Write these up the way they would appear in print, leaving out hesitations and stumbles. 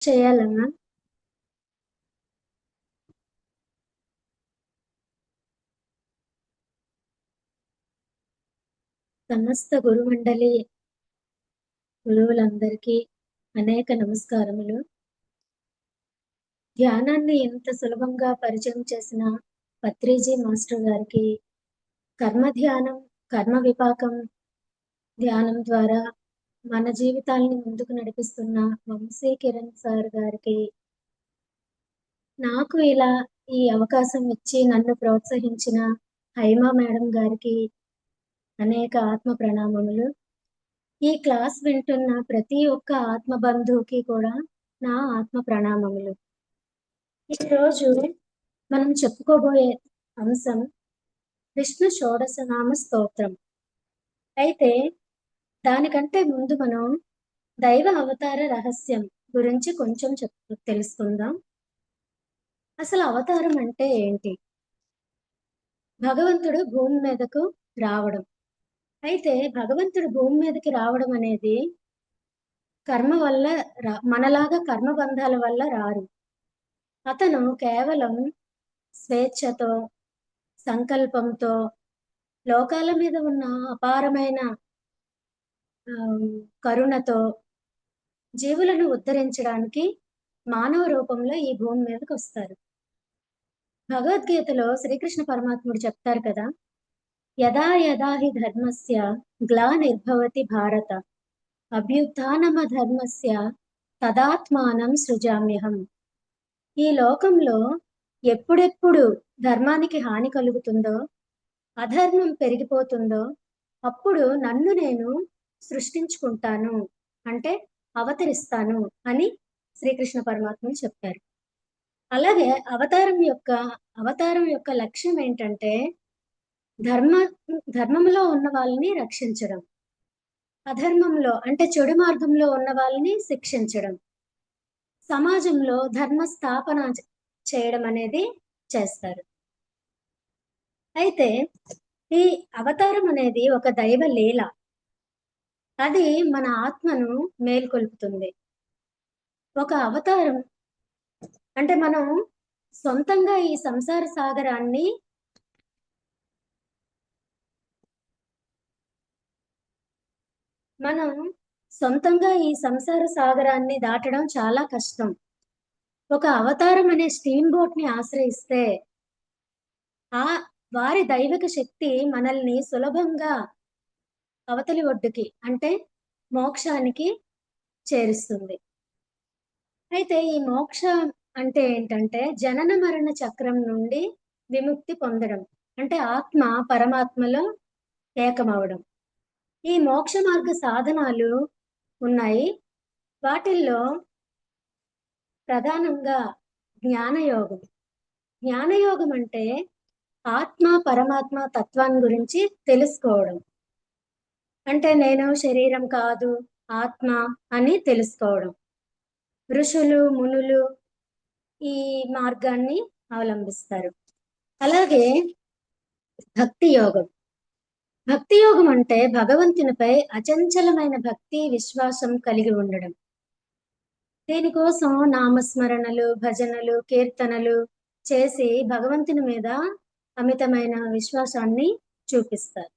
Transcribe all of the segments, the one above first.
చేయాలన్నా సమస్త గురుమండలి గురువులందరికీ అనేక నమస్కారములు. ధ్యానాన్ని ఎంత సులభంగా పరిచయం చేసిన పత్రిజీ మాస్టర్ గారికి, కర్మ ధ్యానం, కర్మ విపాకం ధ్యానం ద్వారా మన జీవితాల్ని ముందుకు నడిపిస్తున్న వంశీ కిరణ్ సార్ గారికి, నాకు ఇలా ఈ అవకాశం ఇచ్చి నన్ను ప్రోత్సహించిన హైమా మేడం గారికి అనేక ఆత్మ ప్రణామములు. ఈ క్లాస్ వింటున్న ప్రతి ఒక్క ఆత్మ బంధువుకి కూడా నా ఆత్మ ప్రణామములు. ఈరోజు మనం చెప్పుకోబోయే అంశం విష్ణు షోడశనామ స్తోత్రం. అయితే దానికంటే ముందు మనం దైవ అవతార రహస్యం గురించి కొంచెం తెలుసుకుందాం. అసలు అవతారం అంటే ఏంటి? భగవంతుడు భూమి మీదకు రావడం. అయితే భగవంతుడు భూమి మీదకి రావడం అనేది కర్మ వల్ల మనలాగా కర్మబంధాల వల్ల రారు. అతను కేవలం స్వేచ్ఛతో, సంకల్పంతో, లోకాల మీద ఉన్న అపారమైన కరుణతో జీవులను ఉద్ధరించడానికి మానవ రూపంలో ఈ భూమి మీదకి వస్తారు. భగవద్గీతలో శ్రీకృష్ణ పరమాత్ముడు చెప్తారు కదా, యదా యదా హి ధర్మస్య గ్లానిర్భవతి భారత అభ్యుత్థానమ ధర్మస్య తదాత్మానం సృజామ్యహం. ఈ లోకంలో ఎప్పుడెప్పుడు ధర్మానికి హాని కలుగుతుందో, అధర్మం పెరిగిపోతుందో అప్పుడు నన్ను నేను సృష్టించుకుంటాను, అంటే అవతరిస్తాను అని శ్రీకృష్ణ పరమాత్ముడు చెప్పారు. అలాగే అవతారం యొక్క లక్ష్యం ఏంటంటే ధర్మంలో ఉన్న వాళ్ళని రక్షించడం, అధర్మంలో అంటే చెడు మార్గంలో ఉన్న వాళ్ళని శిక్షించడం, సమాజంలో ధర్మ స్థాపన చేయడం అనేది చేస్తారు. అయితే ఈ అవతారం అనేది ఒక దైవ లీల. అది మన ఆత్మను మేల్కొల్పుతుంది. ఒక అవతారం అంటే మనం సొంతంగా ఈ సంసార సాగరాన్ని దాటడం చాలా కష్టం. ఒక అవతారం అనే స్టీమ్ బోట్ ని ఆశ్రయిస్తే ఆ వారి దైవిక శక్తి మనల్ని సులభంగా అవతలి ఒడ్డుకి అంటే మోక్షానికి చేరుస్తుంది. అయితే ఈ మోక్షం అంటే ఏంటంటే జనన మరణ చక్రం నుండి విముక్తి పొందడం, అంటే ఆత్మ పరమాత్మలో ఏకమవడం. ఈ మోక్ష మార్గ సాధనాలు ఉన్నాయి. వాటిల్లో ప్రధానంగా జ్ఞానయోగం. జ్ఞానయోగం అంటే ఆత్మ పరమాత్మ తత్వాన్ని గురించి తెలుసుకోవడం. అంటే నేను శరీరం కాదు, ఆత్మ అని తెలుసుకోవడం. ఋషులు మునులు ఈ మార్గాన్ని అవలంబిస్తారు. అలాగే భక్తి యోగం. భక్తి యోగం అంటే భగవంతునిపై అచంచలమైన భక్తి విశ్వాసం కలిగి ఉండడం. దీనికోసం నామస్మరణలు, భజనలు, కీర్తనలు చేసి భగవంతుని మీద అమితమైన విశ్వాసాన్ని చూపిస్తారు.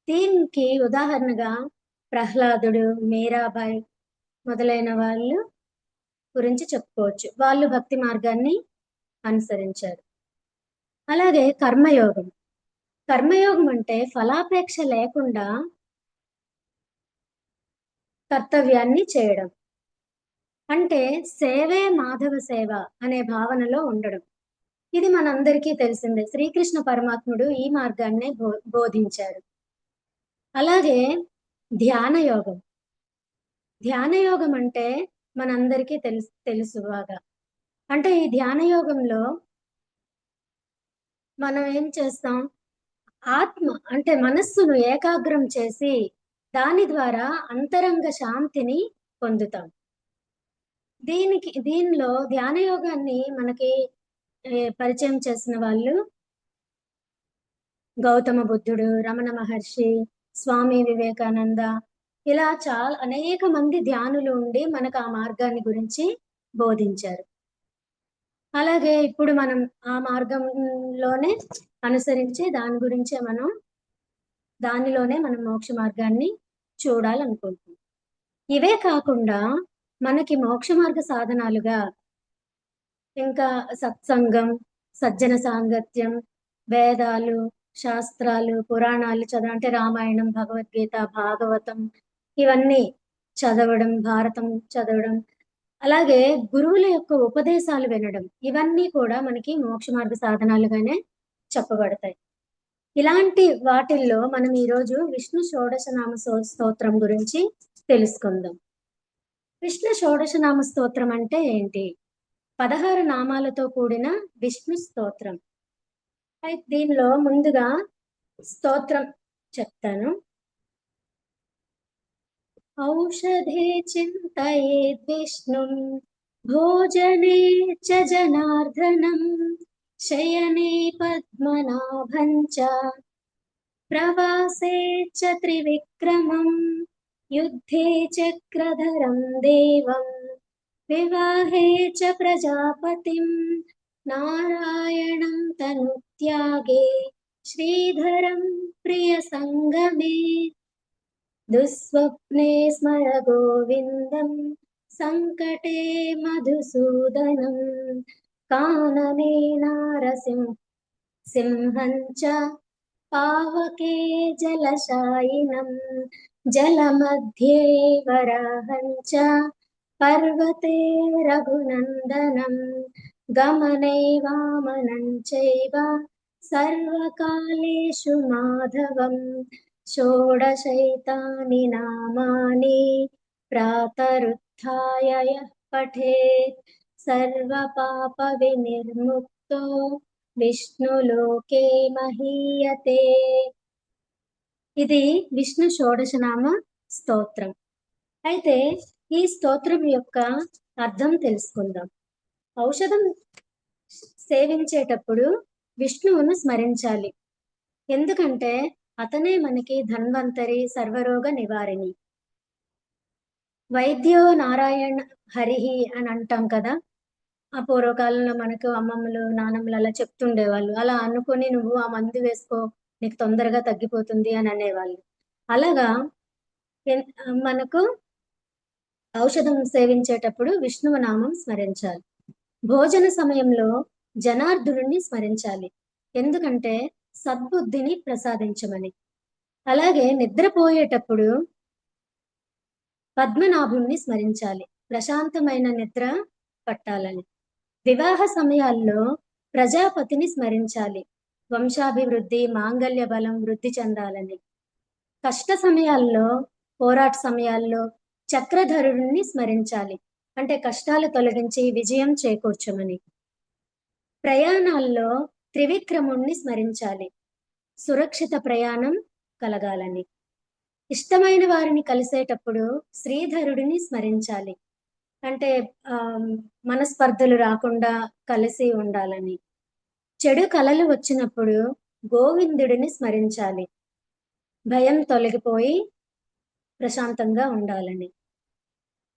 దీనికి ఉదాహరణగా ప్రహ్లాదుడు, మీరాబాయి మొదలైన వాళ్ళు గురించి చెప్పుకోవచ్చు. వాళ్ళు భక్తి మార్గాన్ని అనుసరించారు. అలాగే కర్మయోగం. కర్మయోగం అంటే ఫలాపేక్ష లేకుండా కర్తవ్యాన్ని చేయడం. అంటే సేవే మాధవ సేవ అనే భావనలో ఉండడం. ఇది మనందరికీ తెలిసిందే. శ్రీకృష్ణ పరమాత్ముడు ఈ మార్గాన్నే బోధించారు. అలాగే ధ్యాన యోగం. ధ్యాన యోగం అంటే మనందరికీ తెలుసు బాగా. అంటే ఈ ధ్యాన యోగంలో మనం ఏం చేస్తాం? ఆత్మ అంటే మనస్సును ఏకాగ్రం చేసి దాని ద్వారా అంతరంగ శాంతిని పొందుతాం. దీనిలో ధ్యాన యోగాన్ని మనకి పరిచయం చేసిన వాళ్ళు గౌతమ బుద్ధుడు, రమణ మహర్షి, స్వామి వివేకానంద, ఇలా అనేక మంది ధ్యానులు ఉండి మనకు ఆ మార్గాన్ని గురించి బోధించారు. అలాగే ఇప్పుడు మనం ఆ మార్గంలోనే అనుసరించి దానిలోనే మనం మోక్ష మార్గాన్ని చూడాలనుకుంటున్నాం. ఇవే కాకుండా మనకి మోక్ష మార్గ సాధనాలుగా ఇంకా సత్సంగం, సజ్జన సాంగత్యం, వేదాలు, శాస్త్రాలు, పురాణాలు అంటే రామాయణం, భగవద్గీత, భాగవతం ఇవన్నీ చదవడం, భారతం చదవడం, అలాగే గురువుల యొక్క ఉపదేశాలు వినడం ఇవన్నీ కూడా మనకి మోక్ష మార్గ సాధనాలుగానే చెప్పబడతాయి. ఇలాంటి వాటిల్లో మనం ఈరోజు విష్ణు షోడశనామ స్తోత్రం గురించి తెలుసుకుందాం. విష్ణు షోడశనామ స్తోత్రం అంటే ఏంటి? 16 నామాలతో కూడిన విష్ణు స్తోత్రం. అయితే దీనిలో ముందుగా స్తోత్రం చెప్తాను. ఔషధే చింతయేద్విష్ణుం భోజనే చ జనార్దనం శయనే పద్మనాభం చ ప్రవాసే చ త్రివిక్రమం యుద్ధే చక్రధరం దేవం వివాహే చ ప్రజాపతిం నారాయణం తనుత్యాగే శ్రీధరం ప్రియ సంగమే దుస్వప్నే స్మర గోవిందం సంకటే మధుసూదనం కాననే సింహం చ పావకే జలశాయినం జలమధ్యే వరాహం చ పర్వతే రఘునందనం గమనే వామనం చైవ సర్వకాలేషు మాధవం షోడశైతాని నామాని ప్రాతరుత్థాయ యః పఠేత్ సర్వపాప వినిర్ముక్తో విష్ణులోకే మహీయతే. ఇది విష్ణు షోడశనామ స్తోత్రం. అయితే ఈ స్తోత్రం యొక్క అర్థం తెలుసుకుందాం. ఔషధం సేవించేటప్పుడు విష్ణువును స్మరించాలి. ఎందుకంటే అతనే మనకి ధన్వంతరి, సర్వరోగ నివారిణి. వైద్యో నారాయణ హరిహి అని అంటాం కదా. ఆ పూర్వకాలంలో మనకు అమ్మమ్మలు, నానమ్మలు అలా చెప్తుండేవాళ్ళు. అలా అనుకుని నువ్వు ఆ మందు వేసుకో, నీకు తొందరగా తగ్గిపోతుంది అని అనేవాళ్ళు. అలాగా మనకు ఔషధం సేవించేటప్పుడు విష్ణువు నామం స్మరించాలి. భోజన సమయంలో జనార్దుని స్మరించాలి. ఎందుకంటే సద్బుద్ధిని ప్రసాదించమని. అలాగే నిద్రపోయేటప్పుడు పద్మనాభుణ్ణి స్మరించాలి. ప్రశాంతమైన నిద్ర పట్టాలని. వివాహ సమయాల్లో ప్రజాపతిని స్మరించాలి. వంశాభివృద్ధి, మాంగళ్య బలం వృద్ధి చెందాలని. కష్ట సమయాల్లో, పోరాట సమయాల్లో చక్రధరుడిని స్మరించాలి. అంటే కష్టాలు తొలగించి విజయం చేకూర్చమని. ప్రయాణాల్లో త్రివిక్రముణ్ణి స్మరించాలి. సురక్షిత ప్రయాణం కలగాలని. ఇష్టమైన వారిని కలిసేటప్పుడు శ్రీధరుడిని స్మరించాలి. అంటే మనస్పర్ధలు రాకుండా కలిసి ఉండాలని. చెడు కలలు వచ్చినప్పుడు గోవిందుడిని స్మరించాలి. భయం తొలగిపోయి ప్రశాంతంగా ఉండాలని.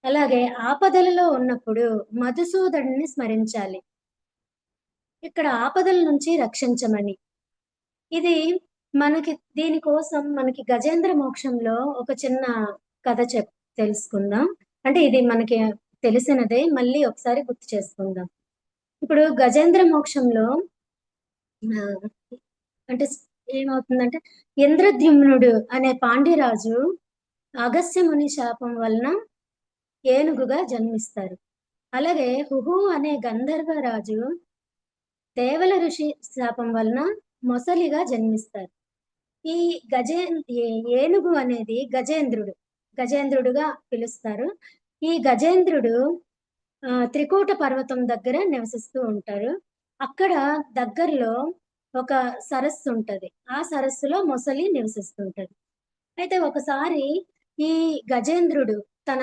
అలాగే ఆపదలలో ఉన్నప్పుడు మధుసూదనుని స్మరించాలి. ఇక్కడ ఆపదల నుంచి రక్షించమని. ఇది దీనికోసం మనకి గజేంద్ర మోక్షంలో ఒక చిన్న కథ తెలుసుకుందాం. అంటే ఇది మనకి తెలిసినదే, మళ్ళీ ఒకసారి గుర్తు చేసుకుందాం. ఇప్పుడు గజేంద్ర మోక్షంలో అంటే ఏమవుతుందంటే, ఇంద్రద్యుమ్నుడు అనే పాండ్యరాజు అగస్త్యముని శాపం వలన ఏనుగుగా జన్మిస్తారు. అలాగే హుహు అనే గంధర్వరాజు దేవల ఋషి శాపం వలన మొసలిగా జన్మిస్తారు. ఈ ఏనుగు అనేది గజేంద్రుడుగా పిలుస్తారు. ఈ గజేంద్రుడు త్రికూట పర్వతం దగ్గర నివసిస్తూ ఉంటారు. అక్కడ దగ్గరలో ఒక సరస్సు ఉంటది. ఆ సరస్సులో మొసలి నివసిస్తుంటది. అయితే ఒకసారి ఈ గజేంద్రుడు తన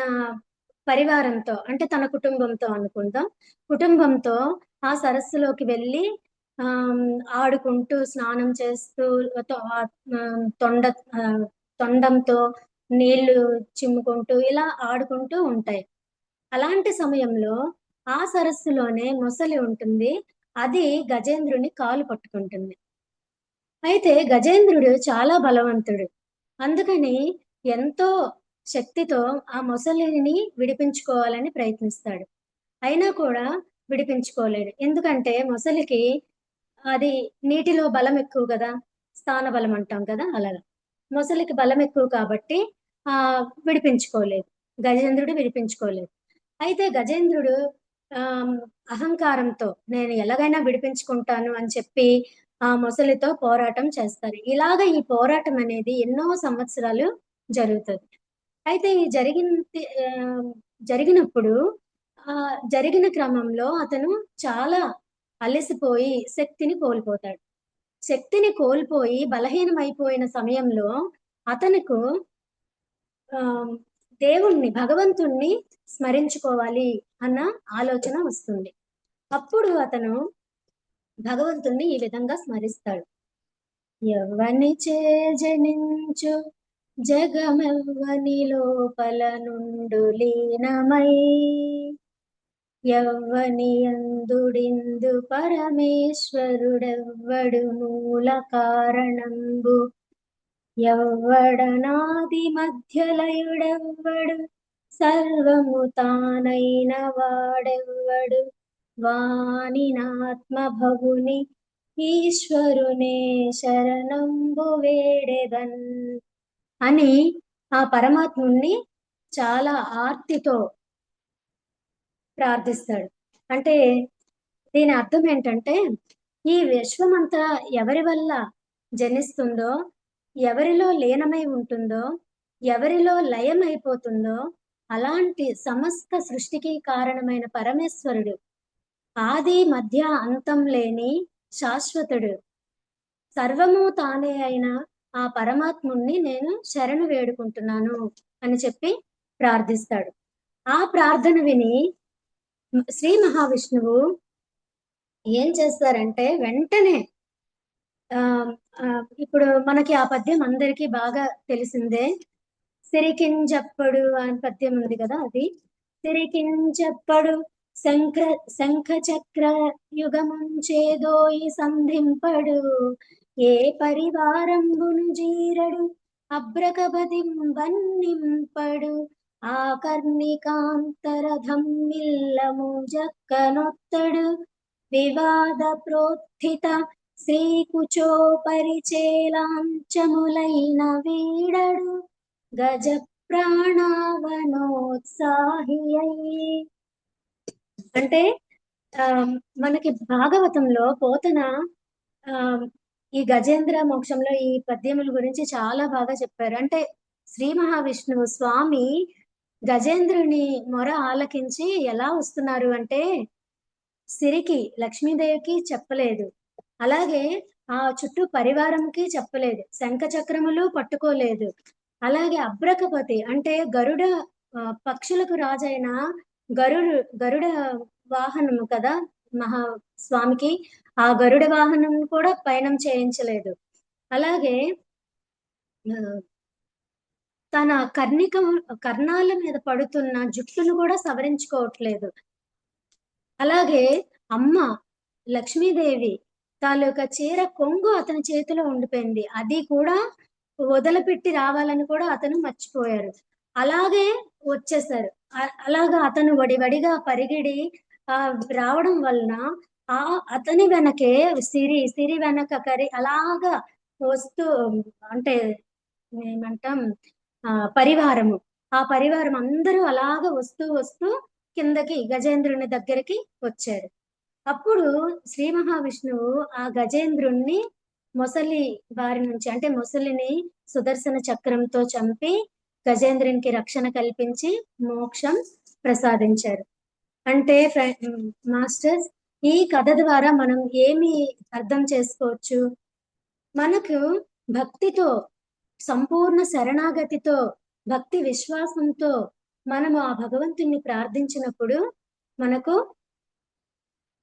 పరివారంతో, అంటే తన కుటుంబంతో అనుకుందాం, కుటుంబంతో ఆ సరస్సులోకి వెళ్ళి ఆడుకుంటూ, స్నానం చేస్తూ, తొండంతో నీళ్లు చిమ్ముకుంటూ ఇలా ఆడుకుంటూ ఉంటాయి. అలాంటి సమయంలో ఆ సరస్సులోనే మొసలి ఉంటుంది. అది గజేంద్రుని కాలు పట్టుకుంటుంది. అయితే గజేంద్రుడు చాలా బలవంతుడు. అందుకని ఎంతో శక్తితో ఆ మొసలిని విడిపించుకోవాలని ప్రయత్నిస్తాడు. అయినా కూడా విడిపించుకోలేడు. ఎందుకంటే మొసలికి అది నీటిలో బలం ఎక్కువ కదా! స్థాన బలం అంటాం కదా! అలాగా. మొసలికి బలం ఎక్కువ కాబట్టి విడిపించుకోలేదు. గజేంద్రుడు విడిపించుకోలేదు. అయితే గజేంద్రుడు ఆహ్, అహంకారంతో నేను ఎలాగైనా విడిపించుకుంటాను అని చెప్పి ఆ మొసలితో పోరాటం చేస్తారు. ఇలాగ ఈ పోరాటం అనేది ఎన్నో సంవత్సరాలు జరుగుతది. అయితే ఈ జరిగినప్పుడు జరిగిన క్రమంలో అతను చాలా అలసిపోయి శక్తిని కోల్పోతాడు. శక్తిని కోల్పోయి బలహీనమైపోయిన సమయంలో అతనుకు ఆహ్, దేవుణ్ణి, భగవంతుణ్ణి స్మరించుకోవాలి అన్న ఆలోచన వస్తుంది. అప్పుడు అతను భగవంతుణ్ణి ఈ విధంగా స్మరిస్తాడు. ఎవ్వనిచే జనించు జగమెవ్వని లోపల నుండు లీనమై ఎవ్వనియందుడిందు పరమేశ్వరుడెవ్వడు మూల కారణంబు ఎవ్వడనాది మధ్యలయుడెవ్వడు సర్వము తానైన వాడెవ్వడు వానినాత్మభవుని ఈశ్వరునే శరణంబు వేడెదన్ అని ఆ పరమాత్ముణ్ణి చాలా ఆర్తితో ప్రార్థిస్తాడు. అంటే దీని అర్థం ఏంటంటే, ఈ విశ్వమంతా ఎవరి వల్ల జనిస్తుందో, ఎవరిలో లీనమై ఉంటుందో, ఎవరిలో లయమైపోతుందో, అలాంటి సమస్త సృష్టికి కారణమైన పరమేశ్వరుడు, ఆది మధ్య అంతం లేని శాశ్వతుడు, సర్వము తానే అయిన ఆ పరమాత్ముణ్ణి నేను శరణు వేడుకుంటున్నాను అని చెప్పి ప్రార్థిస్తాడు. ఆ ప్రార్థన విని శ్రీ మహావిష్ణువు ఏం చేస్తారంటే వెంటనే ఇప్పుడు మనకి ఆ పద్యం అందరికీ బాగా తెలిసిందే. సిరికింజప్పడు అని పద్యం ఉంది కదా అది. సిరికింజప్పడు శంఖ చక్ర యుగముంచేదోయి సంధింపడు ఏ పరివారంబును జీరడు అబ్రకబదింబన్నింపడు ఆ కర్ణికాంతరధమ్మిల్లము జక్కనొత్తడు వివాద ప్రోత్థిత శ్రీకుచోపరిచేలాంచములైన వీడడు గజ ప్రాణావనోత్సాహి అయి. అంటే ఆ మనకి భాగవతంలో పోతన ఆ ఈ గజేంద్ర మోక్షంలో ఈ పద్యముల గురించి చాలా బాగా చెప్పారు. అంటే శ్రీ మహావిష్ణువు స్వామి గజేంద్రుని మొర ఆలకించి ఎలా వస్తున్నారు అంటే సిరికి లక్ష్మీదేవికి చెప్పలేదు. అలాగే ఆ చుట్టూ పరివారంకి చెప్పలేదు. శంఖ చక్రములు పట్టుకోలేదు. అలాగే అబ్రకపతి అంటే గరుడ పక్షులకు రాజైన గరుడ వాహనము కదా స్వామికి ఆ గరుడ వాహనం కూడా పయనం చేయించలేదు. అలాగే తన కర్ణాల మీద పడుతున్న జుట్టును కూడా సవరించుకోవట్లేదు. అలాగే అమ్మ లక్ష్మీదేవి తాలూకా చీర కొంగు అతని చేతిలో ఉండిపోయింది. అది కూడా వదిలిపెట్టి రావాలని కూడా అతను మర్చిపోయారు. అలాగే వచ్చేసారు. అలాగా అతను వడివడిగా పరిగెడి రావడం వలన అతని వెనకే సిరి వెనక అలాగా వస్తూ అంటే ఏమంటాం పరివారము ఆ పరివారం అందరూ అలాగా వస్తూ వస్తూ కిందకి గజేంద్రుని దగ్గరికి వచ్చారు. అప్పుడు శ్రీ మహావిష్ణువు ఆ గజేంద్రుణ్ణి మొసలి బారి నుంచి అంటే మొసలిని సుదర్శన చక్రంతో చంపి గజేంద్రునికి రక్షణ కల్పించి మోక్షం ప్రసాదించారు. అంటే మాస్టర్స్ ఈ కథ ద్వారా మనం ఏమి అర్థం చేసుకోవచ్చు? మనకు భక్తితో సంపూర్ణ శరణాగతితో భక్తి విశ్వాసంతో మనము ఆ భగవంతుని ప్రార్థించినప్పుడు మనకు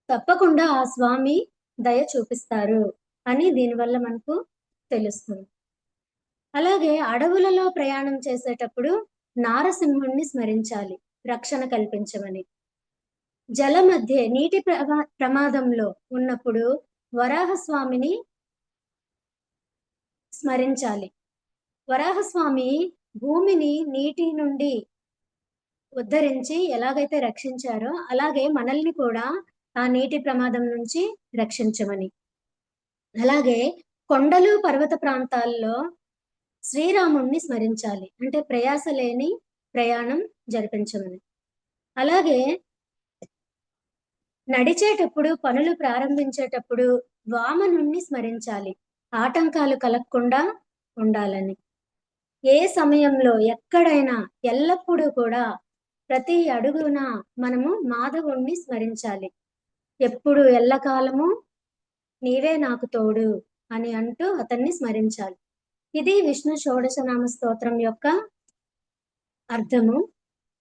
తప్పకుండా ఆ స్వామి దయ చూపిస్తారు అని దీనివల్ల మనకు తెలుస్తుంది. అలాగే అడవులలో ప్రయాణం చేసేటప్పుడు నారసింహుణ్ణి స్మరించాలి, రక్షణ కల్పించమని. జల మధ్య నీటి ప్రమాదంలో ఉన్నప్పుడు వరాహస్వామిని స్మరించాలి. వరాహస్వామి భూమిని నీటి నుండి ఉద్ధరించి ఎలాగైతే రక్షించారో అలాగే మనల్ని కూడా ఆ నీటి ప్రమాదం నుంచి రక్షించమని. అలాగే కొండలు పర్వత ప్రాంతాల్లో శ్రీరాముణ్ణి స్మరించాలి, అంటే ప్రయాస లేని ప్రయాణం జరిపించమని. అలాగే నడిచేటప్పుడు పనులు ప్రారంభించేటప్పుడు వామనుణ్ణి స్మరించాలి, ఆటంకాలు కలగకుండా ఉండాలని. ఏ సమయంలో ఎక్కడైనా ఎల్లప్పుడూ కూడా ప్రతి అడుగున మనము మాధవుణ్ణి స్మరించాలి. ఎప్పుడు ఎల్లకాలము నీవే నాకు తోడు అని అంటూ అతన్ని స్మరించాలి. ఇది విష్ణు షోడశనామ స్తోత్రం యొక్క అర్థము.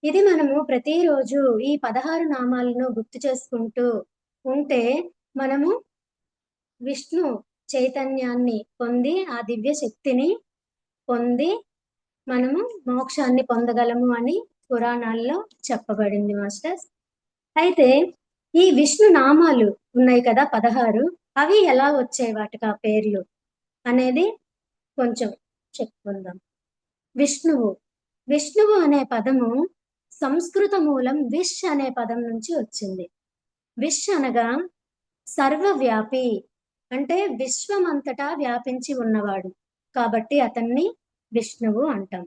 ఇది మనము ప్రతిరోజు ఈ 16 నామాలను గుర్తు చేసుకుంటూ ఉంటే మనము విష్ణు చైతన్యాన్ని పొంది ఆ దివ్య శక్తిని పొంది మనము మోక్షాన్ని పొందగలము అని పురాణాల్లో చెప్పబడింది మాస్టర్స్. అయితే ఈ విష్ణు నామాలు ఉన్నాయి కదా 16, అవి ఎలా వచ్చాయి, వాటికి ఆ పేర్లు అనేది కొంచెం చెప్పుకుందాం. విష్ణువు విష్ణువు అనే పదము సంస్కృత మూలం విష్ అనే పదం నుంచి వచ్చింది. విష్ అనగా సర్వవ్యాపి, అంటే విశ్వమంతటా వ్యాపించి ఉన్నవాడు, కాబట్టి అతన్ని విష్ణువు అంటాం.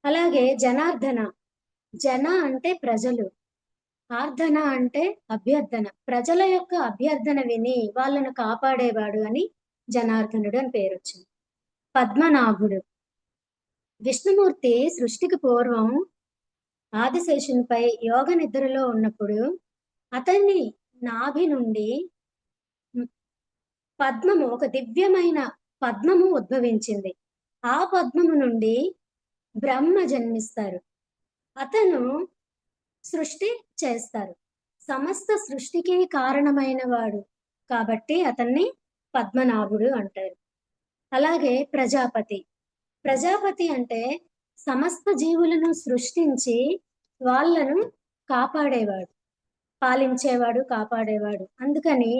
అలాగే జనార్దన, జన అంటే ప్రజలు, ఆర్ధన అంటే అభ్యర్థన, ప్రజల యొక్క అభ్యర్థన విని వాళ్ళను కాపాడేవాడు అని జనార్దనుడు అని పేరు వచ్చింది. పద్మనాభుడు, విష్ణుమూర్తి సృష్టికి పూర్వం ఆదిశేషునిపై యోగ నిద్రలో ఉన్నప్పుడు అతన్ని నాభి నుండి పద్మము, ఒక దివ్యమైన పద్మము ఉద్భవించింది. ఆ పద్మము నుండి బ్రహ్మ జన్మిస్తారు, అతను సృష్టి చేస్తారు. సమస్త సృష్టికి కారణమైన వాడు కాబట్టి అతన్ని పద్మనాభుడు అంటారు. అలాగే ప్రజాపతి, ప్రజాపతి అంటే సమస్త జీవులను సృష్టించి వాళ్ళను కాపాడేవాడు, పాలించేవాడు, కాపాడేవాడు, అందుకని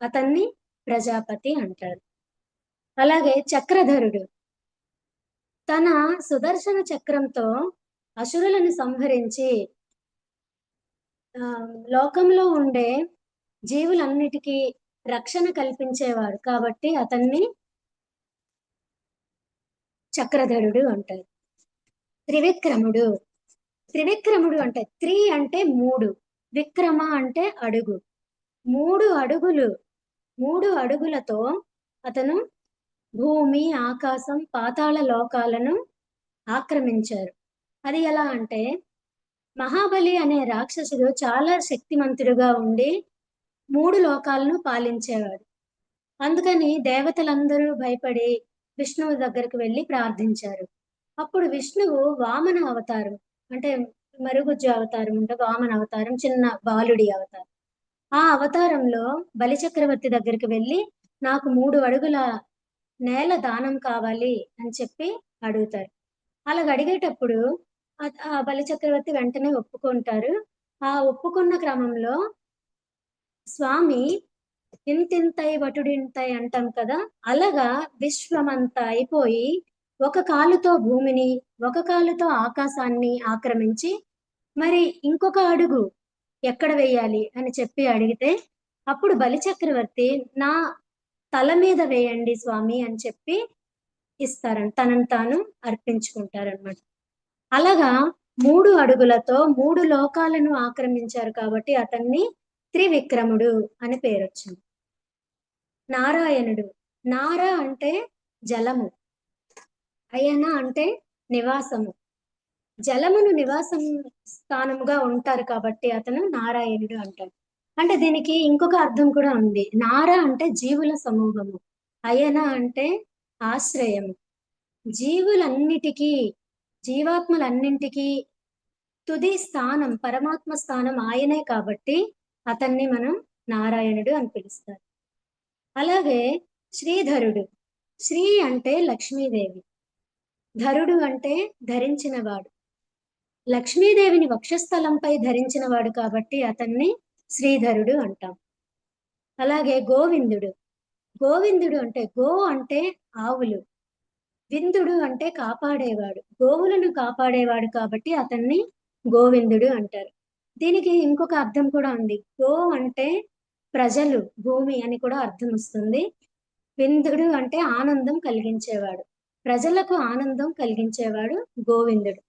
అతన్ని ప్రజాపతి అంటారు. అలాగే చక్రధరుడు, తన సుదర్శన చక్రంతో అసురులను సంహరించి లోకంలో ఉండే జీవులన్నిటికీ రక్షణ కల్పించేవాడు కాబట్టి అతన్ని చక్రధరుడు అంటారు. త్రివిక్రముడు, త్రివిక్రముడు అంటే త్రి అంటే 3, విక్రమ అంటే అడుగు. 3 అడుగులతో అతను భూమి, ఆకాశం, పాతాళ లోకాలను ఆక్రమించారు. అది ఎలా అంటే మహాబలి అనే రాక్షసుడు చాలా శక్తిమంతుడుగా ఉండి 3 లోకాలను పాలించేవాడు. అందుకని దేవతలందరూ భయపడి విష్ణువు దగ్గరికి వెళ్ళి ప్రార్థించారు. అప్పుడు విష్ణువు వామన అవతారం, అంటే మరుగుజ్జు అవతారం, అంటే వామన అవతారం, చిన్న బాలుడి అవతారం. ఆ అవతారంలో బలిచక్రవర్తి దగ్గరికి వెళ్ళి నాకు 3 అడుగుల నేల దానం కావాలి అని చెప్పి అడుగుతారు. అలాగ అడిగేటప్పుడు ఆ బలిచక్రవర్తి వెంటనే ఒప్పుకుంటారు. ఆ ఒప్పుకున్న క్రమంలో స్వామి ఇంతింతై వటుడింతై అంటాం కదా, అలాగా విశ్వమంతా అయిపోయి ఒక కాలుతో భూమిని, ఒక కాలుతో ఆకాశాన్ని ఆక్రమించి మరి ఇంకొక అడుగు ఎక్కడ వేయాలి అని చెప్పి అడిగితే అప్పుడు బలిచక్రవర్తి నా తల మీద వేయండి స్వామి అని చెప్పి తనను తాను అర్పించుకుంటారనమాట. అలాగా 3 అడుగులతో 3 లోకాలను ఆక్రమించారు కాబట్టి అతన్ని త్రివిక్రముడు అని పేరు వచ్చింది. నారాయణుడు, నార అంటే జలము, అయన అంటే నివాసము, జలమును నివాసం స్థానముగా ఉంటారు కాబట్టి అతను నారాయణుడు అంటారు. అంటే దీనికి ఇంకొక అర్థం కూడా ఉంది. నార అంటే జీవుల సమూహము, అయన అంటే ఆశ్రయము. జీవాత్మలన్నింటికీ తుది స్థానం, పరమాత్మ స్థానం ఆయనే కాబట్టి అతన్ని మనం నారాయణుడు అని పిలుస్తారు. అలాగే శ్రీధరుడు, శ్రీ అంటే లక్ష్మీదేవి, ధరుడు అంటే ధరించినవాడు. లక్ష్మీదేవిని వక్షస్థలంపై ధరించినవాడు కాబట్టి అతన్ని శ్రీధరుడు అంటాం. అలాగే గోవిందుడు. గోవిందుడు అంటే గో అంటే ఆవులు, విందుడు అంటే కాపాడేవాడు. గోవులను కాపాడేవాడు కాబట్టి అతన్ని గోవిందుడు అంటారు. దీనికి ఇంకొక అర్థం కూడా ఉంది. గో అంటే ప్రజలు, భూమి అని కూడా అర్థం వస్తుంది. విందుడు అంటే ఆనందం కలిగించేవాడు, ప్రజలకు ఆనందం కలిగించేవాడు గోవిందుడు.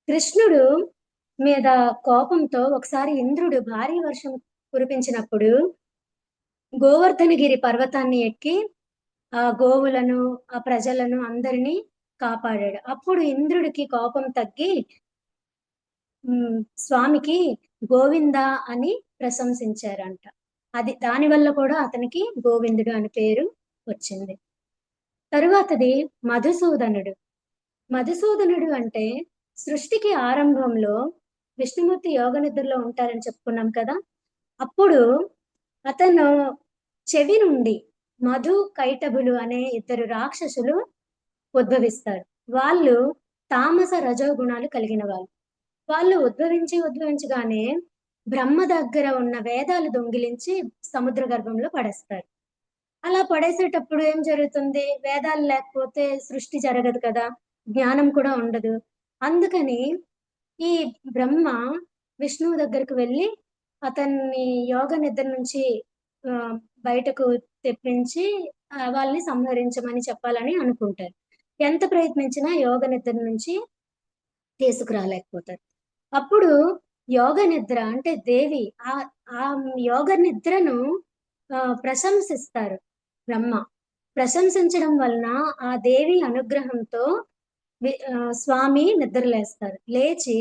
కృష్ణుడు మీద కోపంతో ఒకసారి ఇంద్రుడు భారీ వర్షం కురిపించినప్పుడు గోవర్ధనగిరి పర్వతాన్ని ఎక్కి ఆ గోవులను, ఆ ప్రజలను అందరినీ కాపాడాడు. అప్పుడు ఇంద్రుడికి కోపం తగ్గి స్వామికి గోవింద అని ప్రశంసించారంట. దానివల్ల కూడా అతనికి గోవిందుడు అని పేరు వచ్చింది. తరువాతది మధుసూదనుడు. మధుసూదనుడు అంటే సృష్టికి ఆరంభంలో విష్ణుమూర్తి యోగ నిద్రలో ఉంటారని చెప్పుకున్నాం కదా. అప్పుడు అతను చెవి నుండి మధు కైటబులు అనే ఇద్దరు రాక్షసులు ఉద్భవిస్తారు. వాళ్ళు తామస రజోగుణాలు కలిగిన వాళ్ళు ఉద్భవించగానే బ్రహ్మ దగ్గర ఉన్న వేదాలు దొంగిలించి సముద్ర గర్భంలో పడేస్తారు. అలా పడేసేటప్పుడు ఏం జరుగుతుంది? వేదాలు లేకపోతే సృష్టి జరగదు కదా, జ్ఞానం కూడా ఉండదు. అందుకని ఈ బ్రహ్మ విష్ణువు దగ్గరకు వెళ్ళి అతన్ని యోగ నిద్ర నుంచి బయటకు తెప్పించి వాళ్ళని సంహరించమని చెప్పాలని అనుకుంటారు. ఎంత ప్రయత్నించినా యోగ నిద్ర నుంచి తీసుకురాలేకపోతారు. అప్పుడు యోగ నిద్ర అంటే దేవి ఆ యోగ నిద్రను ప్రశంసిస్తారు బ్రహ్మ. ప్రశంసించడం వలన ఆ దేవి అనుగ్రహంతో స్వామి నిద్రలేస్తారు. లేచి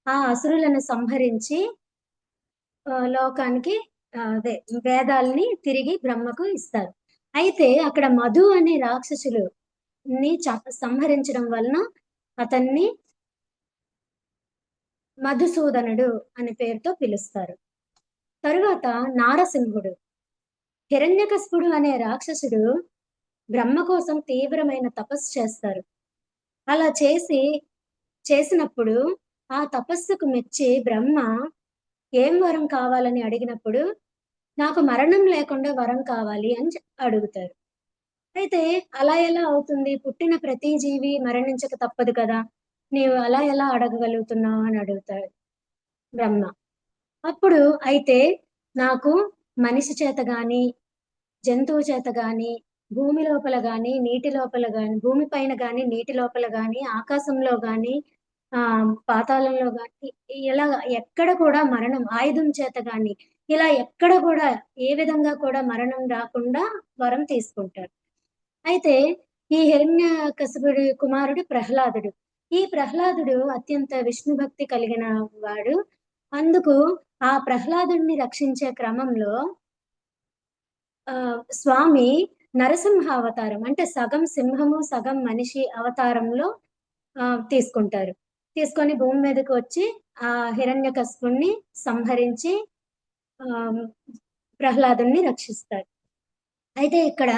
ఆ అసురులను సంహరించి లోకానికి అదే వేదాల్ని తిరిగి బ్రహ్మకు ఇస్తారు. అయితే అక్కడ మధు అనే రాక్షసులు సంహరించడం వలన అతన్ని మధుసూదనుడు అనే పేరుతో పిలుస్తారు. తరువాత నారసింహుడు. హిరణ్యకశిపుడు అనే రాక్షసుడు బ్రహ్మ కోసం తీవ్రమైన తపస్సు చేస్తారు. అలా చేసినప్పుడు ఆ తపస్సుకు మెచ్చి బ్రహ్మ ఏం వరం కావాలని అడిగినప్పుడు నాకు మరణం లేకుండా వరం కావాలి అని అడుగుతారు. అయితే అలా ఎలా అవుతుంది? పుట్టిన ప్రతి జీవి మరణించక తప్పదు కదా, నీవు అలా ఎలా అడగగలుగుతున్నావు అని అడుగుతాడు బ్రహ్మ. అప్పుడు అయితే నాకు మనిషి చేత గాని, జంతువు చేత గాని, భూమి లోపల గాని, నీటి లోపల గాని, భూమి పైన గాని, నీటి లోపల గాని, ఆకాశంలో గాని, పాతాళంలో గాని, ఇలా ఎక్కడ కూడా మరణం, ఆయుధం చేత గాని, ఇలా ఎక్కడ కూడా ఏ విధంగా కూడా మరణం రాకుండా వరం తీసుకుంటారు. అయితే ఈ హిరణ్యకశిపుడి కుమారుడు ప్రహ్లాదుడు. ఈ ప్రహ్లాదుడు అత్యంత విష్ణు భక్తి కలిగిన వాడు. అందుకు ఆ ప్రహ్లాదుడిని రక్షించే క్రమంలో స్వామి నరసింహ అవతారం అంటే సగం సింహము సగం మనిషి అవతారంలో తీసుకుంటారు. తీసుకొని భూమి మీదకి వచ్చి ఆ హిరణ్యకశిపుణ్ణి సంహరించి ప్రహ్లాదుని రక్షిస్తారు. అయితే ఇక్కడ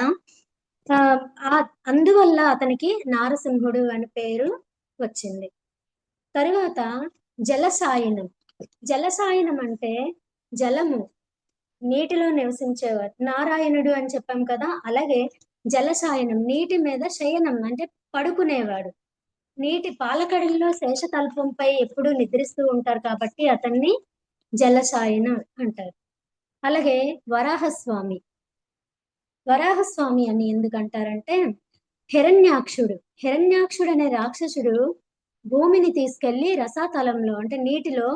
అందువల్ల అతనికి నారసింహుడు అని పేరు వచ్చింది. తరువాత జలసాయనం. జలసాయనం అంటే జలము, నీటిలో నివసించేవాడు. నారాయణుడు అని చెప్పాం కదా, అలాగే జలసాయనం నీటి మీద శయనం అంటే పడుకునేవాడు. నీటి పాలకడల్లో శేషతల్పంపై ఎప్పుడూ నిద్రిస్తూ ఉంటారు కాబట్టి అతన్ని జలసాయన అంటారు. అలాగే వరాహస్వామి. వరాహస్వామి అని ఎందుకంటారంటే హిరణ్యాక్షుడు అనే రాక్షసుడు భూమిని తీసుకెళ్లి రసాతలంలో అంటే నీటిలో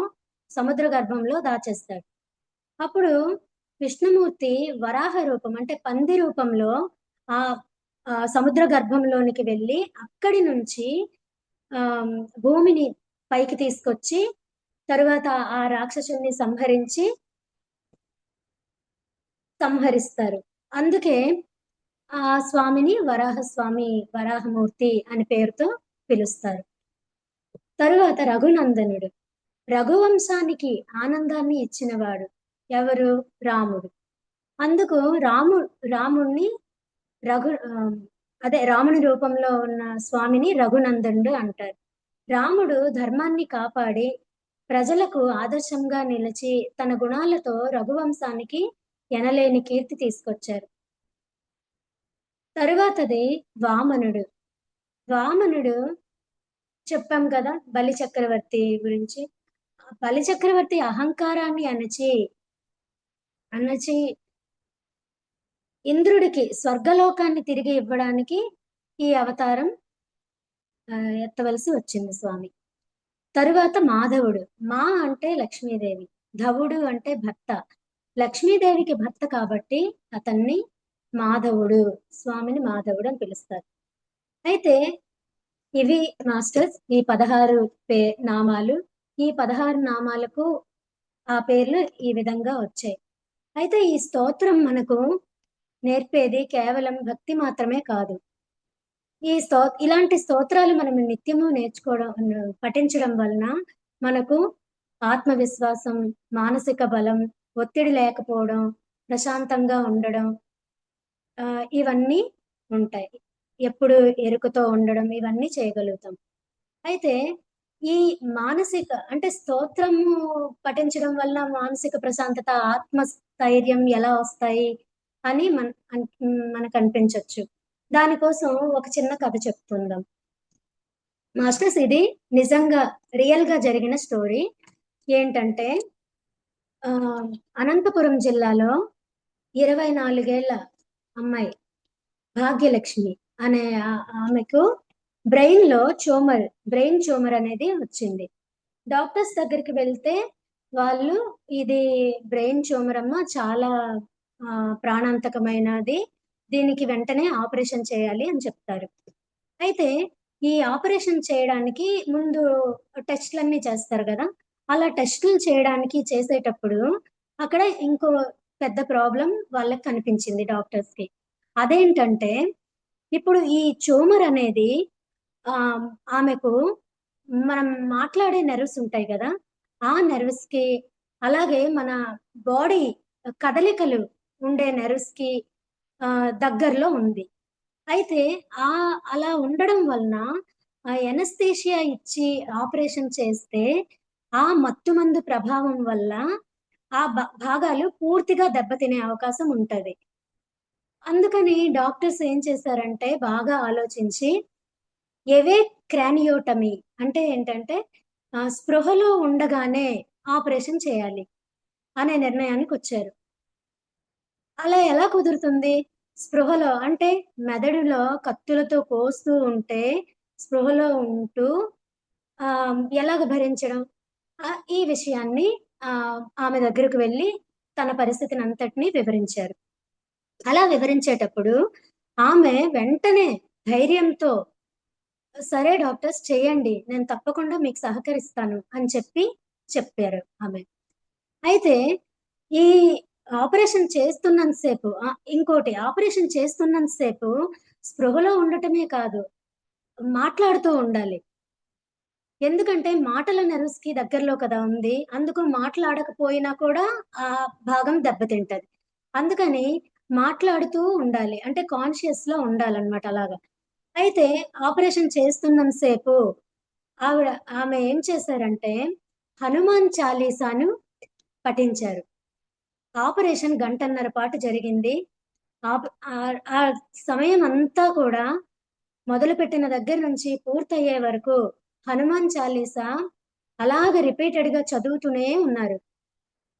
సముద్ర గర్భంలో దాచేస్తాడు. అప్పుడు విష్ణుమూర్తి వరాహ రూపం అంటే పంది రూపంలో ఆ సముద్ర గర్భంలోనికి వెళ్ళి అక్కడి నుంచి భూమిని పైకి తీసుకొచ్చి తరువాత ఆ రాక్షసుని సంహరిస్తారు. అందుకే ఆ స్వామిని వరాహస్వామి, వరాహమూర్తి అని పేరుతో పిలుస్తారు. తరువాత రఘునందనుడు. రఘువంశానికి ఆనందాన్ని ఇచ్చినవాడు ఎవరు? రాముడు. అందుకు రాముణ్ణి అదే రాముని రూపంలో ఉన్న స్వామిని రఘునందనుడు అంటారు. రాముడు ధర్మాన్ని కాపాడి ప్రజలకు ఆదర్శంగా నిలిచి తన గుణాలతో రఘువంశానికి ఎనలేని కీర్తి తీసుకొచ్చారు. తరువాతది వామనుడు. వామనుడు చెప్పాం కదా బలి చక్రవర్తి గురించి. ఆ బలి చక్రవర్తి అహంకారాన్ని అణచి ఇంద్రుడికి స్వర్గలోకాన్ని తిరిగి ఇవ్వడానికి ఈ అవతారం ఎత్తవలసి వచ్చింది స్వామి. తరువాత మాధవుడు. మా అంటే లక్ష్మీదేవి, ధవుడు అంటే భర్త. లక్ష్మీదేవికి భర్త కాబట్టి అతన్ని మాధవుడు, స్వామిని మాధవుడు అని పిలుస్తారు. అయితే ఇవి మాస్టర్స్ ఈ 16 నామాలు. ఈ 16 నామాలకు ఆ పేర్లు ఈ విధంగా వచ్చాయి. అయితే ఈ స్తోత్రం మనకు నేర్పేది కేవలం భక్తి మాత్రమే కాదు. ఇలాంటి స్తోత్రాలు మనం నిత్యము పఠించడం వలన మనకు ఆత్మవిశ్వాసం, మానసిక బలం, ఒత్తిడి లేకపోవడం, ప్రశాంతంగా ఉండడం, ఇవన్నీ ఉంటాయి. ఎప్పుడు ఎరుకతో ఉండడం ఇవన్నీ చేయగలుగుతాం. అయితే ఈ మానసిక అంటే స్తోత్రము పఠించడం వల్ల మానసిక ప్రశాంతత, ఆత్మస్థైర్యం ఎలా వస్తాయి అని మనకు అనిపించవచ్చు. దానికోసం ఒక చిన్న కథ చెప్పుకుందాం. మాస్టర్స్ ఇది నిజంగా రియల్ గా జరిగిన స్టోరీ. ఏంటంటే అనంతపురం జిల్లాలో 24 ఏళ్ల అమ్మాయి భాగ్యలక్ష్మి అనే ఆమెకు బ్రెయిన్ ట్యూమర్ అనేది వచ్చింది. డాక్టర్స్ దగ్గరికి వెళ్తే వాళ్ళు ఇది బ్రెయిన్ ట్యూమర్ అమ్మ, చాలా ప్రాణాంతకమైనది, దీనికి వెంటనే ఆపరేషన్ చేయాలి అని చెప్తారు. అయితే ఈ ఆపరేషన్ చేయడానికి ముందు టెస్ట్‌లన్నీ చేస్తారు గదా! అలా టెస్టులు చేసేటప్పుడు అక్కడ ఇంకో పెద్ద ప్రాబ్లమ్ వాళ్ళకి కనిపించింది డాక్టర్స్‌కి. అదేంటంటే ఇప్పుడు ఈ ట్యూమర్ అనేది ఆహ్, ఆమెకు మనం మాట్లాడే నెర్వ్స్ ఉంటాయి గదా! ఆ నెర్వ్స్‌కి, అలాగే మన బాడీ కదలికలు ఉండే నెర్వ్స్‌కి దగ్గరలో ఉంది. అయితే అలా ఉండడం వలన ఎనస్థీషియా ఇచ్చి ఆపరేషన్ చేస్తే ఆ మత్తుమందు ప్రభావం వల్ల ఆ భాగాలు పూర్తిగా దెబ్బతినే అవకాశం ఉంటది. అందుకని డాక్టర్స్ ఏం చేశారంటే బాగా ఆలోచించి ఎవే క్రానియోటమీ అంటే ఏంటంటే స్పృహలో ఉండగానే ఆపరేషన్ చేయాలి అనే నిర్ణయానికొచ్చారు. అలా ఎలా కుదురుతుంది? స్పృహలో అంటే మెదడులో కత్తులతో కోస్తూ ఉంటే స్పృహలో ఉంటూ ఎలాగ భరించడం? ఈ విషయాన్ని ఆమె దగ్గరకు వెళ్లి తన పరిస్థితినంతటిని వివరించారు. అలా వివరించేటప్పుడు ఆమె వెంటనే ధైర్యంతో సరే డాక్టర్స్ చేయండి. నేను తప్పకుండా మీకు సహకరిస్తాను అని చెప్పారు ఆమె. అయితే ఈ ఆపరేషన్ చేస్తున్నంత సేపు ఇంకోటి ఆపరేషన్ చేస్తున్నంత సేపు స్పృహలో ఉండటమే కాదు, మాట్లాడుతూ ఉండాలి. ఎందుకంటే మాటల నెర్వ్స్‌కి దగ్గరలో కదా ఉంది. అందుకు మాట్లాడకపోయినా కూడా ఆ భాగం దెబ్బతింటది. అందుకని మాట్లాడుతూ ఉండాలి. అంటే కాన్షియస్‌లో ఉండాలన్నమాట అలాగా. అయితే ఆపరేషన్ చేస్తున్నంత సేపు ఆమె ఏం చేశారంటే హనుమాన్ చాలీసాను పఠించారు. ఆపరేషన్ గంటన్నర పాటు జరిగింది. ఆ సమయం అంతా కూడా మొదలుపెట్టిన దగ్గర నుంచి పూర్తయ్యే వరకు హనుమాన్ చాలీసా అలాగ రిపీటెడ్‌గా చదువుతూనే ఉన్నారు.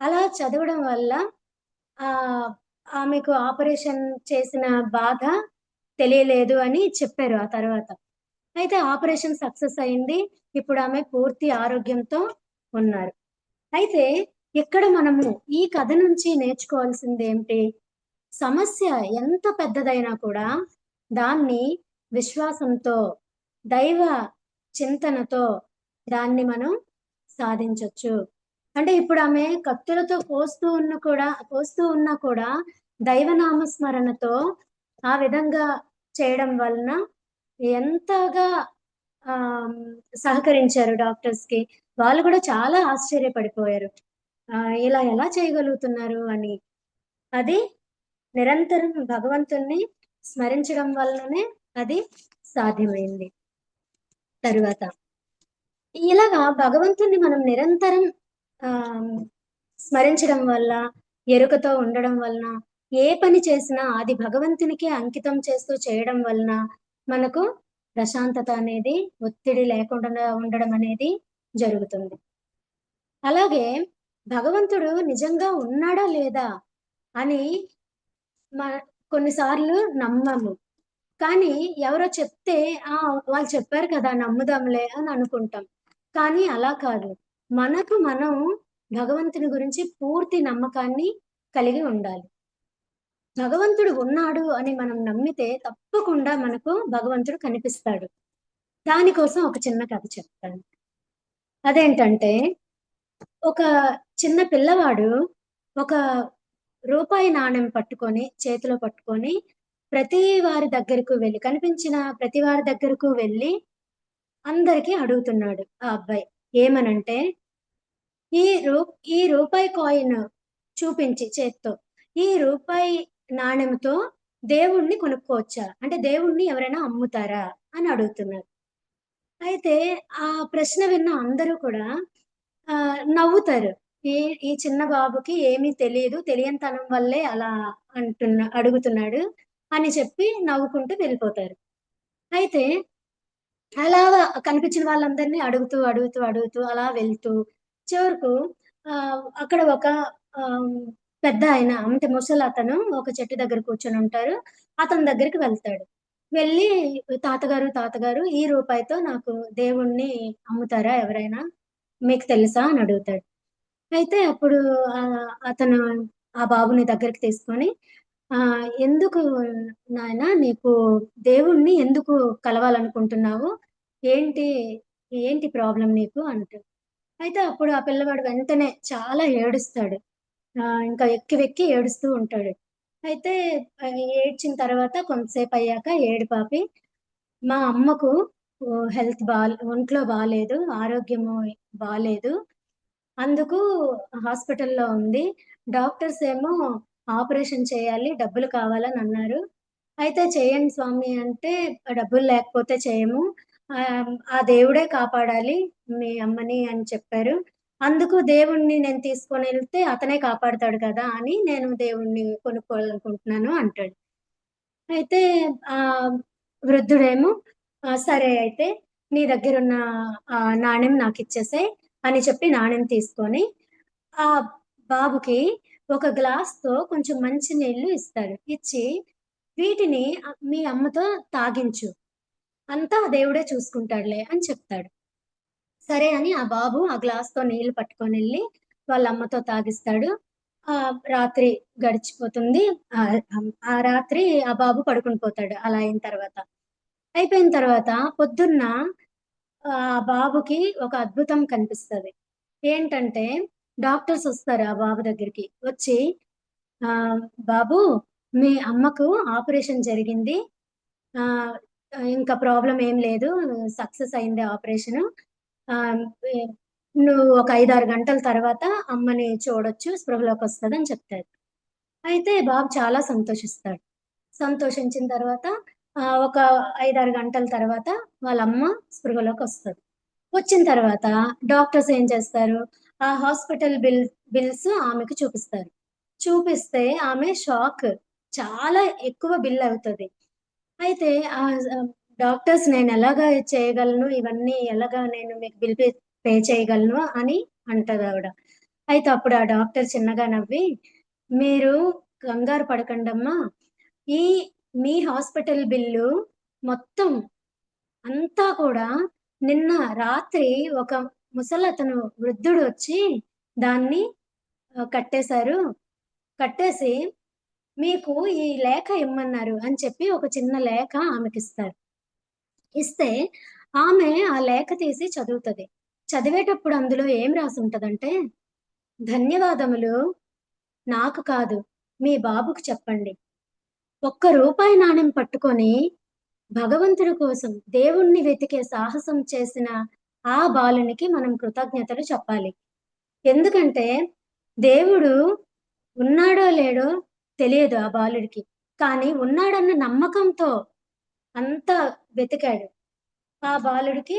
అలా చదవడం వల్ల ఆహ్, ఆమెకు ఆపరేషన్ చేసిన బాధ తెలియలేదు అని చెప్పారు ఆ తర్వాత. అయితే ఆపరేషన్ సక్సెస్ అయింది. ఇప్పుడు ఆమె పూర్తి ఆరోగ్యంతో ఉన్నారు. అయితే ఇక్కడ మనము ఈ కథ నుంచి నేర్చుకోవాల్సిందేంటి? సమస్య ఎంత పెద్దదైనా కూడా దాన్ని విశ్వాసంతో, దైవ చింతనతో దాన్ని మనం సాధించొచ్చు. అంటే ఇప్పుడు ఆమె కత్తులతో కోస్తూ ఉన్నా కూడా దైవనామ స్మరణతో ఆ విధంగా చేయడం వలన ఎంతగా ఆహ్, సహకరించారు డాక్టర్స్‌కి. వాళ్ళు కూడా చాలా ఆశ్చర్యపడిపోయారు. ఇలా ఎలా చేయగలుగుతున్నారు అని. అది నిరంతరం భగవంతుణ్ణి స్మరించడం వల్లనే అది సాధ్యమైంది. తరువాత ఇలాగా భగవంతుడిని మనం నిరంతరం ఆహ్, స్మరించడం వల్ల, ఎరుకతో ఉండడం వలన, ఏ పని చేసినా అది భగవంతునికే అంకితం చేస్తూ చేయడం వలన, మనకు ప్రశాంతత అనేది, ఒత్తిడి లేకుండా ఉండడం అనేది జరుగుతుంది. అలాగే భగవంతుడు నిజంగా ఉన్నాడా? లేదా? అని మ కొన్నిసార్లు నమ్మము. కానీ ఎవరో చెప్తే, ఆ! వాళ్ళు చెప్పారు కదా! నమ్ముదాంలే అని అనుకుంటాం. కానీ అలా కాదు. మనకు మనం భగవంతుని గురించి పూర్తి నమ్మకాన్ని కలిగి ఉండాలి. భగవంతుడు ఉన్నాడు అని మనం నమ్మితే తప్పకుండా మనకు భగవంతుడు కనిపిస్తాడు. దానికోసం ఒక చిన్న కథ చెప్తాను. అదేంటంటే, ఒక చిన్న పిల్లవాడు ఒక రూపాయి నాణెం పట్టుకొని, చేతిలో పట్టుకొని ప్రతి వారి దగ్గరకు వెళ్లి కనిపించిన ప్రతి వారి దగ్గరకు వెళ్లి అందరికి అడుగుతున్నాడు ఆ అబ్బాయి. ఏమనంటే, "ఈ రూ ఈ రూపాయి కాయిన్" చూపించి చేత్తో, "ఈ రూపాయి నాణెంతో దేవుడిని కొనుక్కోవచ్చా? అంటే దేవుడిని ఎవరైనా అమ్ముతారా?" అని అడుగుతున్నారు. అయితే ఆ ప్రశ్న విన్న అందరూ కూడా నవ్వుతారు. ఈ ఈ చిన్న బాబుకి ఏమీ తెలీదు. తెలియనితనం వల్లే అలా అడుగుతున్నాడు అని చెప్పి నవ్వుకుంటూ వెళ్ళిపోతారు. అయితే అలాగా కనిపించిన వాళ్ళందరిని అడుగుతూ అలా వెళ్తూ చివరకు అక్కడ ఒక ఆహ్, పెద్దాయన అంటే ముసలతను ఒక చెట్టు దగ్గర కూర్చొనుంటారు. అతని దగ్గరికి వెళ్తాడు. వెళ్ళి తాతగారు ఈ రూపాయితో నాకు దేవుడిని అమ్ముతారా ఎవరైనా? మీకు తెలుసా?" అని అడుగుతాడు. అయితే అప్పుడు అతను ఆ బాబుని దగ్గరికి తీసుకొని "ఎందుకు నాయనా నీకు దేవుడిని ఎందుకు కలవాలనుకుంటున్నావు? ఏంటి, ఏంటి ప్రాబ్లమ్ నీకు?" అంటాడు. అయితే అప్పుడు ఆ పిల్లవాడు వెంటనే చాలా ఏడుస్తాడు. ఇంకా వెక్కి వెక్కి ఏడుస్తూ ఉంటాడు. అయితే ఏడ్చిన తర్వాత కొంతసేపయ్యాక ఏడుపాపి, "మా అమ్మకు ఒంట్లో బాలేదు. ఆరోగ్యము బాలేదు. అందుకు హాస్పిటల్‌లో ఉంది. డాక్టర్స్ ఏమో ఆపరేషన్ చేయాలి. డబ్బులు కావాలనన్నారు. అయితే చేయండి స్వామి అంటే, డబ్బులు లేకపోతే చేయము. ఆ దేవుడే కాపాడాలి మీ అమ్మని అని చెప్పారు. అందుకు దేవుడిని నేను తీసుకొనెళ్తే అతనే కాపాడతాడు కదా! అని నేను దేవుడిని కొనుక్కోవాలనుకుంటున్నాను అంటాడు. అయితే ఆహ్, వృద్ధుడేమో సరే అయితే నీ దగ్గరున్న నాణెం నాకిచ్చేసేయి అని చెప్పి నాణెం తీసుకొని, ఆ బాబుకి ఒక గ్లాస్‌తో కొంచెం మంచి నీళ్లు ఇస్తాడు. ఇచ్చి వీటిని మీ అమ్మతో తాగించు. అంతా దేవుడే చూసుకుంటాడులే అని చెప్తాడు. సరే అని ఆ బాబు ఆ గ్లాస్‌తో నీళ్లు పట్టుకొనెళ్ళి వాళ్ళ అమ్మతో తాగిస్తాడు. రాత్రి గడిచిపోతుంది. ఆ రాత్రి ఆ బాబు పడుకొని పోతాడు అలా అయిన తర్వాత. అయిపోయిన తర్వాత పొద్దున్న బాబుకి ఒక అద్భుతం కనిపిస్తది. ఏంటంటే డాక్టర్స్ ఒస్తారు ఆ బాబు దగ్గరికి. వచ్చి ఆహ్, "బాబు మీ అమ్మకు ఆపరేషన్ జరిగింది. ఆహ్, ఇంకా ప్రాబ్లమ్ ఏం లేదు. సక్సెస్ అయింది ఆపరేషను. ఆహ్, ఎ నువ్వు ఒక 5, 6 గంటల తర్వాత అమ్మని చూడొచ్చు. స్పృహలోకొస్తదని" చెప్తారు. అయితే బాబు చాలా సంతోషిస్తాడు. సంతోషించిన తర్వాత ఒక 5, 6 గంటల తర్వాత వాళ్ళమ్మ స్పృహలోకొస్తది. వచ్చిన తర్వాత డాక్టర్స్ ఏం చేస్తారు, ఆ హాస్పిటల్ బిల్స్ ఆమెకు చూపిస్తారు. చూపిస్తే ఆమె షాక్. చాలా ఎక్కువ బిల్ అవుతది. అయితే ఆహ్, ఆహ్, డాక్టర్స్ నేనెలాగా చేయగలను, ఇవన్నీ ఎలాగా నేను మీకు బిల్ పే చేయగలను అని అంటదావిడ. అయితే అప్పుడు ఆ డాక్టర్ చిన్నగా నవ్వి, "మీరు కంగారు పడకండమ్మా. ఈ మీ హాస్పిటల్ బిల్లు మొత్తం అంతా కూడా నిన్న రాత్రి ఒక ముసలతను వృద్ధుడొచ్చి దాన్ని కట్టేశారు. కట్టేసి మీకు ఈ లేఖ ఇమ్మన్నారు" అని చెప్పి ఒక చిన్న లేఖ ఆమెకిస్తారు. ఇస్తే ఆమె ఆ లేఖ తీసి చదువుతది. చదివేటప్పుడు అందులో ఏం రాసుంటదంటే, "ధన్యవాదములు. నాకు కాదు, మీ బాబుకు చెప్పండి. ఒక్క రూపాయి నాణెం పట్టుకొని భగవంతుడి కోసం దేవుణ్ణి వెతికే సాహసం చేసిన ఆ బాలునికి మనం కృతజ్ఞతలు చెప్పాలి. ఎందుకంటే దేవుడు ఉన్నాడో లేడో తెలియదు ఆ బాలుడికి. కానీ ఉన్నాడన్న నమ్మకంతో అంతా వెతికాడు. ఆ బాలుడికి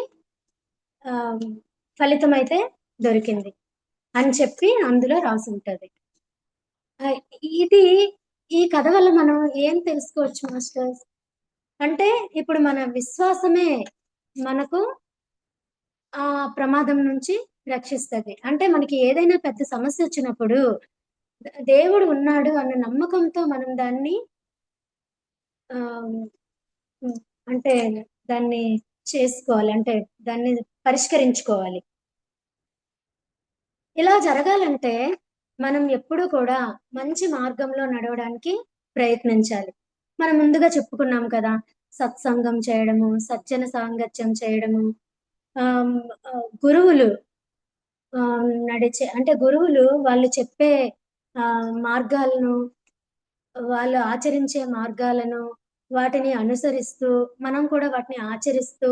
ఫలితమైతే దొరికింది అని చెప్పి అందులో రాసుంటది. ఆహ్, ఇది ఈ కథ వల్ల మనం ఏం తెలుసుకోవచ్చు మాస్టర్స్? అంటే ఇప్పుడు మన విశ్వాసమే మనకు ఆ ప్రమాదం నుంచి రక్షిస్తది. అంటే మనకి ఏదైనా పెద్ద సమస్యొచ్చినప్పుడు దేవుడు ఉన్నాడు అన్న నమ్మకంతో మనం దాన్ని ఆహ్, హ్మ్. అంటే దాన్ని చేసుకోవాలి. అంటే దాన్ని పరిష్కరించుకోవాలి. ఇలా జరగాలంటే మనం ఎప్పుడూ కూడా మంచి మార్గంలో నడవడానికి ప్రయత్నించాలి. మనం ముందుగా చెప్పుకున్నాం కదా! సత్సంగం చేయడము, సజ్జన సాంగత్యం చేయడము, ఆహ్, గురువులు నడిచే అంటే గురువులు వాళ్ళు చెప్పే మార్గాలను, వాళ్ళు ఆచరించే మార్గాలను, వాటిని అనుసరిస్తూ, మనం కూడా వాటిని ఆచరిస్తూ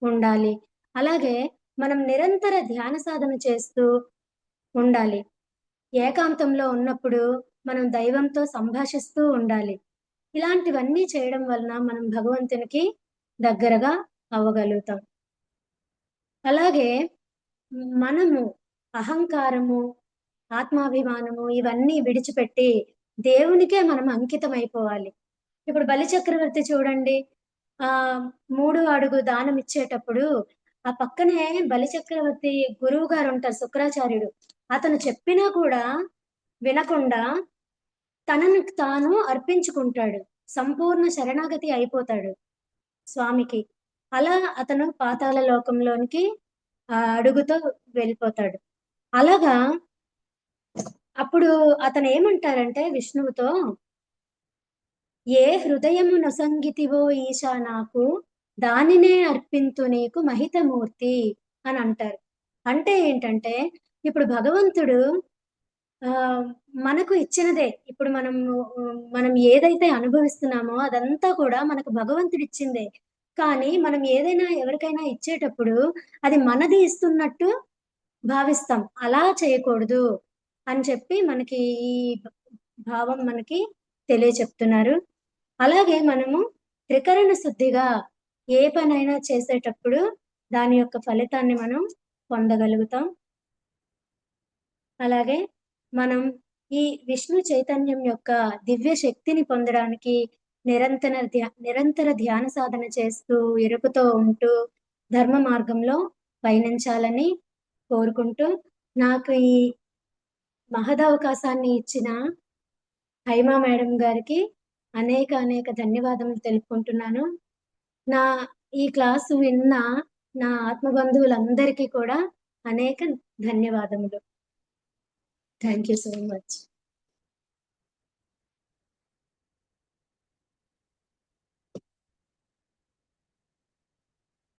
ఉండాలి. అలాగే మనం నిరంతర ధ్యాన సాధన చేస్తూ ఉండాలి. ఏకాంతంలో ఉన్నప్పుడు మనం దైవంతో సంభాషిస్తూ ఉండాలి. ఇలాంటివన్నీ చేయడం వలన మనం భగవంతునికి దగ్గరగా అవ్వగలుగుతాం. అలాగే మనము అహంకారము, ఆత్మాభిమానము ఇవన్నీ విడిచిపెట్టి దేవునికే మనం అంకితమైపోవాలి. ఇప్పుడు బలిచక్రవర్తి చూడండి. ఆహ్, మూడో అడుగు దానం ఇచ్చేటప్పుడు ఆ పక్కనే బలిచక్రవర్తి గురువుగారుంటారు శుక్రాచార్యుడు. అతను చెప్పినా కూడా వినకుండా తనను తాను అర్పించుకుంటాడు. సంపూర్ణ శరణాగతి అయిపోతాడు స్వామికి. అలా అతను పాతాళ లోకంలోనికి అడుగుతో వెళ్ళిపోతాడు. అలాగా అప్పుడు అతనేమంటారంటే విష్ణువుతో, "ఏ హృదయము నొసంగితివో ఈశా నాకు, దానినే అర్పింతు నీకు మహితమూర్తి" అని అంటారు. అంటే ఏంటంటే, ఇప్పుడు భగవంతుడు ఆహ్, మనకు ఇచ్చినదే. ఇప్పుడు మనం ఏదైతే అనుభవిస్తున్నామో అదంతా కూడా మనకు భగవంతుడిచ్చిందే. కానీ మనం ఏదైనా ఎవరికైనా ఇచ్చేటప్పుడు అది మనది ఇస్తున్నట్టు భావిస్తాం. అలా చేయకూడదు అని చెప్పి మనకి ఈ భావం మనకి తెలియచెప్తున్నారు. అలాగే మనము త్రికరణ శుద్ధిగా ఏ పనైనా చేసేటప్పుడు దాని యొక్క ఫలితాన్ని మనం పొందగలుగుతాం. అలాగే మనం ఈ విష్ణు చైతన్యం యొక్క దివ్య శక్తిని పొందడానికి నిరంతర ధ్యాన సాధన చేస్తూ, ఎరుకతో ఉంటూ, ధర్మ మార్గంలో పయనించాలని కోరుకుంటూ, నాకు ఈ మహదవకాశాన్ని ఇచ్చిన హైమా మేడం గారికి అనేక ధన్యవాదములు తెలుపుకుంటున్నాను. నా ఈ క్లాసు విన్న నా ఆత్మబంధువులందరికీ కూడా అనేక ధన్యవాదములు. Thank you so much.